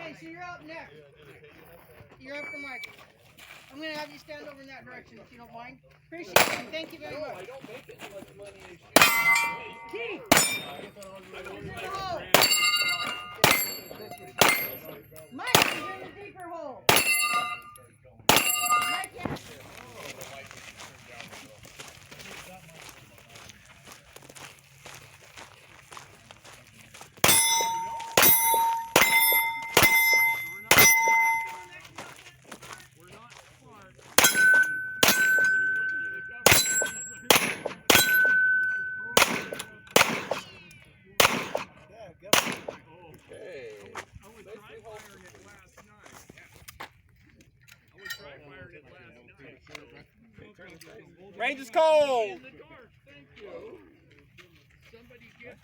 Okay, so you're up next. You're up for Mike. I'm going to have you stand over in that direction if you don't mind. Appreciate it. Thank you very much. I don't make it unless money is Keith! He's in the hole. Mike is in the deeper hole. Mike, yes. Range is cold. Somebody get